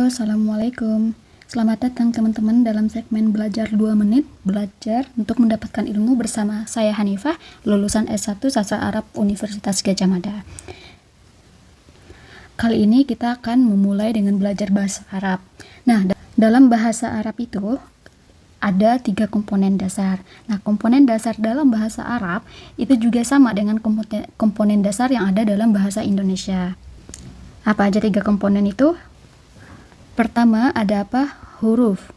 Halo, Assalamualaikum. Selamat datang teman-teman dalam segmen Belajar 2 Menit, belajar untuk mendapatkan ilmu bersama saya Hanifah, lulusan S1 Sastra Arab Universitas Gadjah Mada. Kali ini kita akan memulai dengan belajar bahasa Arab. Nah, dalam bahasa Arab itu ada 3 komponen dasar. Nah, komponen dasar dalam bahasa Arab itu juga sama dengan komponen dasar yang ada dalam bahasa Indonesia. Apa aja 3 komponen itu? Pertama ada apa? Huruf.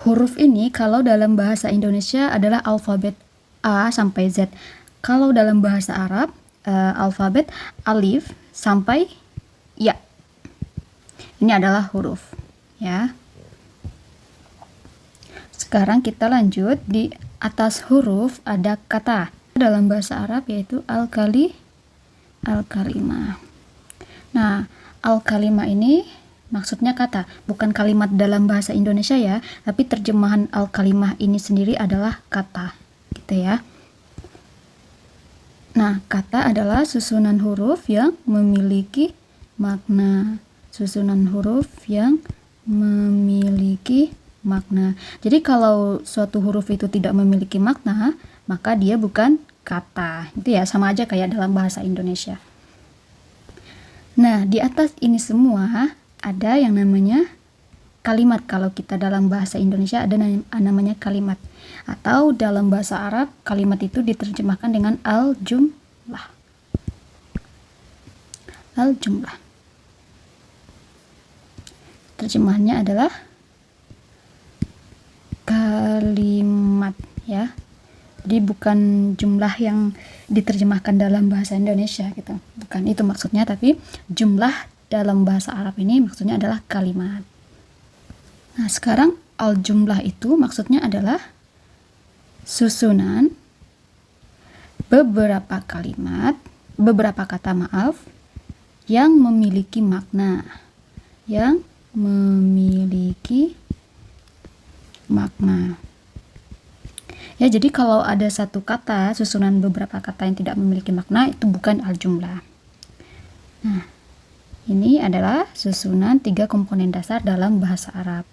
Huruf ini kalau dalam bahasa Indonesia adalah alfabet A sampai Z. Kalau dalam bahasa Arab, alfabet alif sampai ya. Ini adalah huruf, ya. Sekarang kita lanjut, di atas huruf ada kata. Dalam bahasa Arab yaitu al-kalimah. Nah, al-kalimah ini maksudnya kata, bukan kalimat dalam bahasa Indonesia ya, tapi terjemahan al-kalimah ini sendiri adalah kata, gitu ya. Nah, kata adalah susunan huruf yang memiliki makna. Susunan huruf yang memiliki makna. Jadi kalau suatu huruf itu tidak memiliki makna, maka dia bukan kata. Itu ya, sama aja kayak dalam bahasa Indonesia. Nah, di atas ini semua ada yang namanya kalimat. Kalau kita dalam bahasa Indonesia ada namanya kalimat. Atau dalam bahasa Arab, kalimat itu diterjemahkan dengan al-jumlah. Al-jumlah. Terjemahannya adalah kalimat, ya. Jadi bukan jumlah yang diterjemahkan dalam bahasa Indonesia gitu. Bukan itu maksudnya, tapi jumlah dalam bahasa Arab ini maksudnya adalah kalimat. Nah, sekarang al-jumlah itu maksudnya adalah susunan beberapa kata yang memiliki makna. Yang memiliki makna. Ya, jadi kalau ada satu kata, susunan beberapa kata yang tidak memiliki makna, itu bukan al-jumlah. Nah, ini adalah susunan 3 komponen dasar dalam bahasa Arab.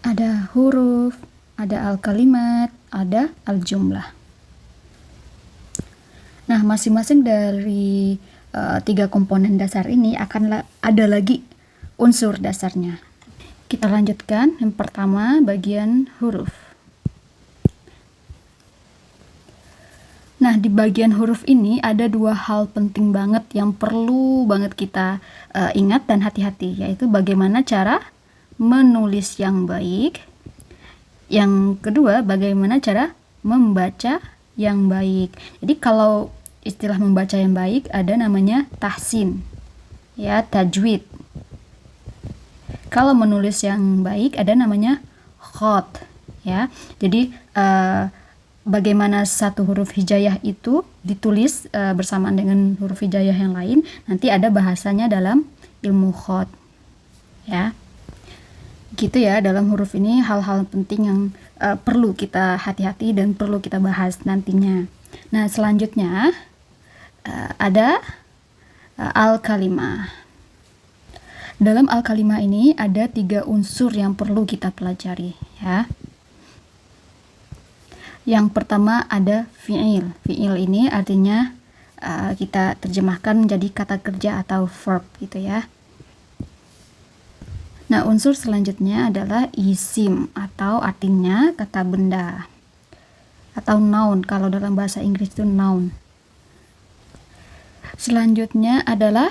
Ada huruf, ada al-kalimat, ada al-jumlah. Nah, masing-masing dari 3 komponen dasar ini akan ada lagi unsur dasarnya. Kita lanjutkan. Yang pertama, bagian huruf. Nah, di bagian huruf ini ada 2 hal penting banget yang perlu banget kita ingat dan hati-hati, yaitu bagaimana cara menulis yang baik. Yang kedua, bagaimana cara membaca yang baik. Jadi kalau istilah membaca yang baik ada namanya tahsin, ya, tajwid. Kalau menulis yang baik ada namanya khat, ya. Jadi bagaimana satu huruf hijaiyah itu ditulis bersamaan dengan huruf hijaiyah yang lain, nanti ada bahasanya dalam ilmu khat, ya. Gitu ya, dalam huruf ini hal-hal penting yang perlu kita hati-hati dan perlu kita bahas nantinya. Nah, selanjutnya ada al-kalimah. Dalam al-kalimah ini ada 3 unsur yang perlu kita pelajari, ya. Yang pertama ada fi'il. Fi'il ini artinya kita terjemahkan menjadi kata kerja atau verb, gitu ya. Nah, unsur selanjutnya adalah isim, atau artinya kata benda, atau noun kalau dalam bahasa Inggris itu noun. Selanjutnya adalah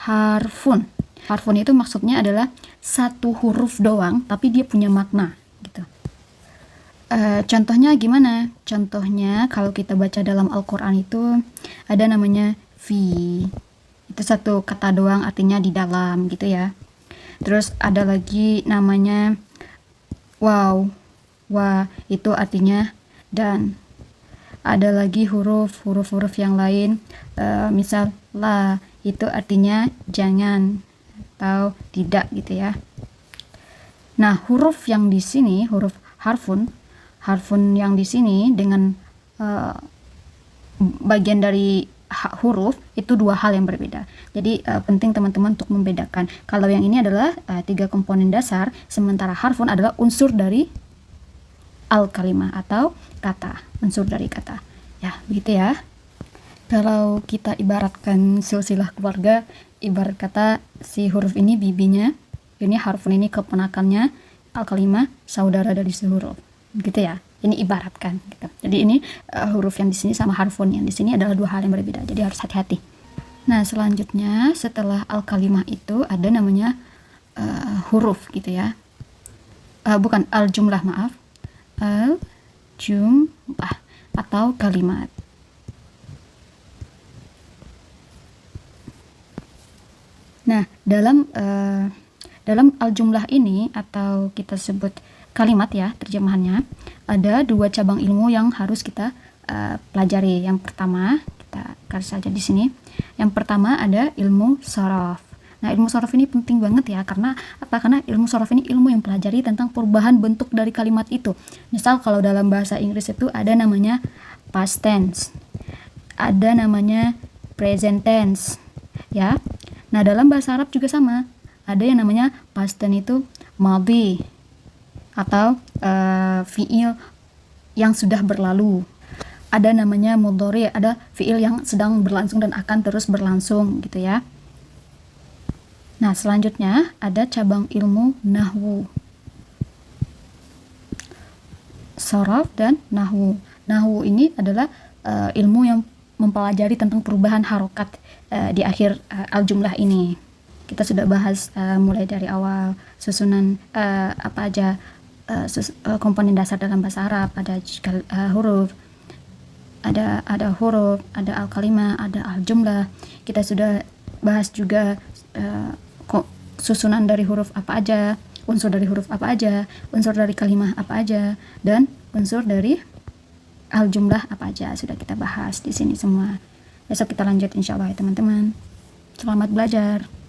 harfun. Harfun itu maksudnya adalah satu huruf doang tapi dia punya makna, gitu. Contohnya gimana? Contohnya kalau kita baca dalam Al-Quran itu ada namanya fi. Itu satu kata doang artinya di dalam, gitu ya. Terus ada lagi namanya waw. Wa itu artinya dan. Ada lagi huruf-huruf yang lain, misal la itu artinya jangan atau tidak, gitu ya. Nah, huruf yang di sini, huruf harfun yang di sini dengan bagian dari huruf itu dua hal yang berbeda. Jadi penting teman-teman untuk membedakan. Kalau yang ini adalah 3 komponen dasar, sementara harfun adalah unsur dari al-kalimah atau kata, unsur dari kata. Ya, begitu ya. Kalau kita ibaratkan silsilah keluarga, ibarat kata si huruf ini bibinya, ini harfun ini keponakannya, al-kalimah saudara dari si huruf. Gitu ya. Ini ibaratkan gitu. Jadi ini huruf yang di sini sama harfun yang di sini adalah dua hal yang berbeda. Jadi harus hati-hati. Nah, selanjutnya setelah al-kalimah itu ada namanya huruf gitu ya. Bukan al-jumlah, maaf. Al-jumlah atau kalimat. Nah, dalam al-jumlah ini atau kita sebut kalimat ya, terjemahannya, ada dua cabang ilmu yang harus kita pelajari. Yang pertama, kita garis saja di sini. Yang pertama ada ilmu shorof. Nah, ilmu shorof ini penting banget ya, karena apa? Karena ilmu shorof ini ilmu yang pelajari tentang perubahan bentuk dari kalimat itu. Misal kalau dalam bahasa Inggris itu ada namanya past tense, ada namanya present tense, ya. Nah, dalam bahasa Arab juga sama. Ada yang namanya past tense itu madhi atau fiil yang sudah berlalu. Ada namanya mudhari, ada fiil yang sedang berlangsung dan akan terus berlangsung gitu ya. Nah, selanjutnya ada cabang ilmu nahwu. Shorof dan nahwu. Nahwu ini adalah ilmu yang mempelajari tentang perubahan harokat di akhir al-jumlah ini. Kita sudah bahas mulai dari awal susunan apa aja komponen dasar dalam bahasa Arab, ada huruf, ada huruf, ada al-kalimah, ada al-jumlah. Kita sudah bahas juga susunan dari huruf apa aja, unsur dari huruf apa aja, unsur dari kalimah apa aja, dan unsur dari al-jumlah apa aja. Sudah kita bahas di sini semua. Besok kita lanjut insya Allah ya teman-teman. Selamat belajar.